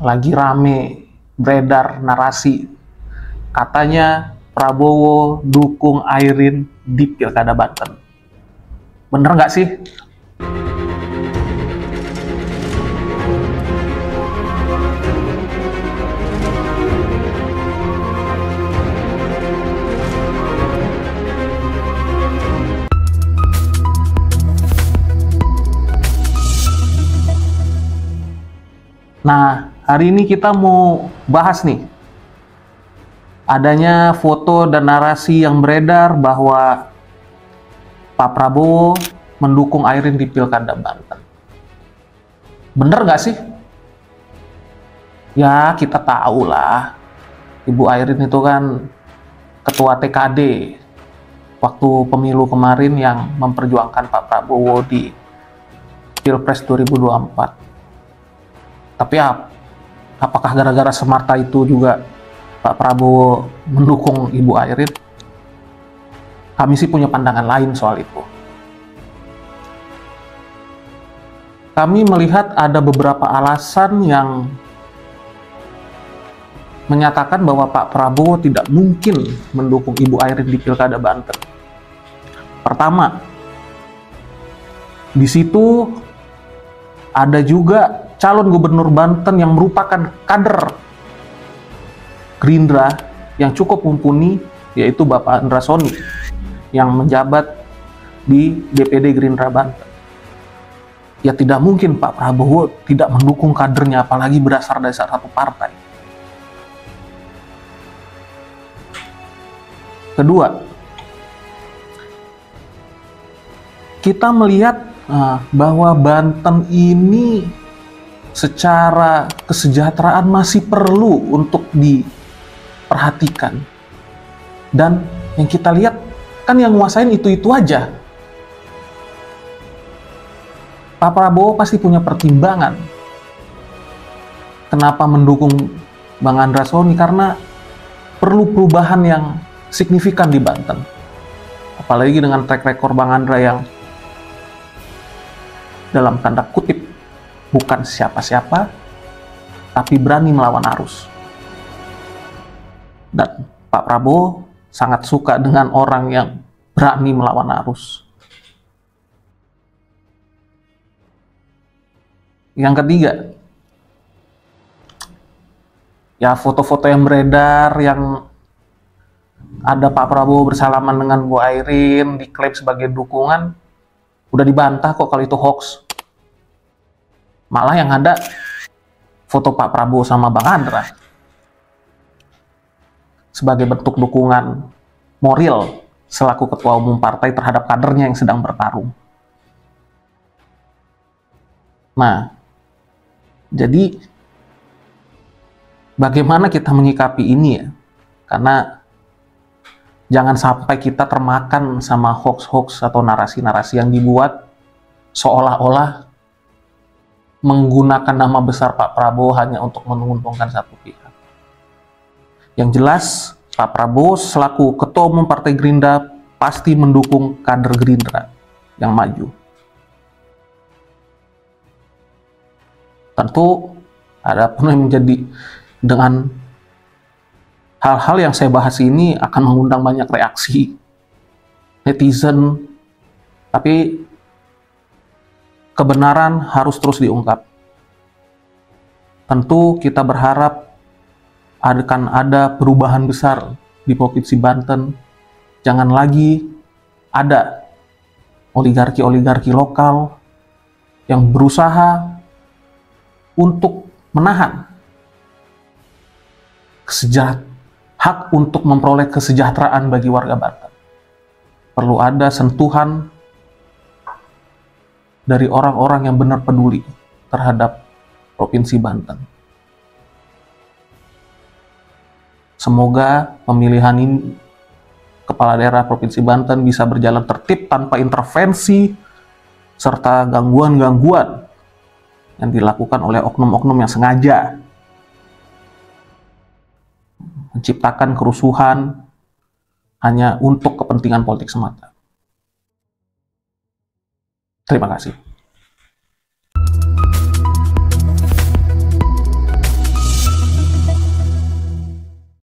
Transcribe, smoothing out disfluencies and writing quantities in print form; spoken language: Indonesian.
lagi rame beredar narasi katanya Prabowo dukung Airin di Pilkada Banten. Bener nggak sih? Nah, hari ini kita mau bahas nih adanya foto dan narasi yang beredar bahwa Pak Prabowo mendukung Airin di Pilkada Banten. Bener nggak sih? Ya, kita tahu lah. Ibu Airin itu kan ketua TKD waktu pemilu kemarin yang memperjuangkan Pak Prabowo di Pilpres 2024. Tapi apakah gara-gara semata itu juga Pak Prabowo mendukung Ibu Airin? Kami sih punya pandangan lain soal itu. Kami melihat ada beberapa alasan yang menyatakan bahwa Pak Prabowo tidak mungkin mendukung Ibu Airin di Pilkada Banten. Pertama, di situ ada juga calon gubernur Banten yang merupakan kader Gerindra yang cukup mumpuni, yaitu Bapak Andra Soni yang menjabat di DPD Gerindra Banten. Ya tidak mungkin Pak Prabowo tidak mendukung kadernya, apalagi berasal dari satu partai. Kedua, kita melihat bahwa Banten ini secara kesejahteraan masih perlu untuk diperhatikan. Dan yang kita lihat kan yang nguasain itu-itu aja. Pak Prabowo pasti punya pertimbangan kenapa mendukung Bang Andra Soni, karena perlu perubahan yang signifikan di Banten. Apalagi dengan track record Bang Andra yang dalam tanda kutip bukan siapa-siapa, tapi berani melawan arus. Dan Pak Prabowo sangat suka dengan orang yang berani melawan arus. Yang ketiga, ya foto-foto yang beredar yang ada Pak Prabowo bersalaman dengan Bu Airin diklaim sebagai dukungan, udah dibantah kok kalau itu hoax. Malah yang ada foto Pak Prabowo sama Bang Andra sebagai bentuk dukungan moral selaku ketua umum partai terhadap kadernya yang sedang bertarung. Nah, jadi bagaimana kita menyikapi ini ya? Karena jangan sampai kita termakan sama hoax-hoax atau narasi-narasi yang dibuat seolah-olah menggunakan nama besar Pak Prabowo hanya untuk menguntungkan satu pihak. Yang jelas, Pak Prabowo selaku Ketua Umum Partai Gerindra pasti mendukung kader Gerindra yang maju. Tentu ada pun yang menjadi dengan hal-hal yang saya bahas ini akan mengundang banyak reaksi netizen, tapi kebenaran harus terus diungkap. Tentu kita berharap akan ada perubahan besar di Provinsi Banten. Jangan lagi ada oligarki-oligarki lokal yang berusaha untuk menahan hak untuk memperoleh kesejahteraan bagi warga Banten. Perlu ada sentuhan dari orang-orang yang benar peduli terhadap Provinsi Banten. Semoga pemilihan ini kepala daerah Provinsi Banten bisa berjalan tertib tanpa intervensi serta gangguan-gangguan yang dilakukan oleh oknum-oknum yang sengaja menciptakan kerusuhan hanya untuk kepentingan politik semata. Terima kasih.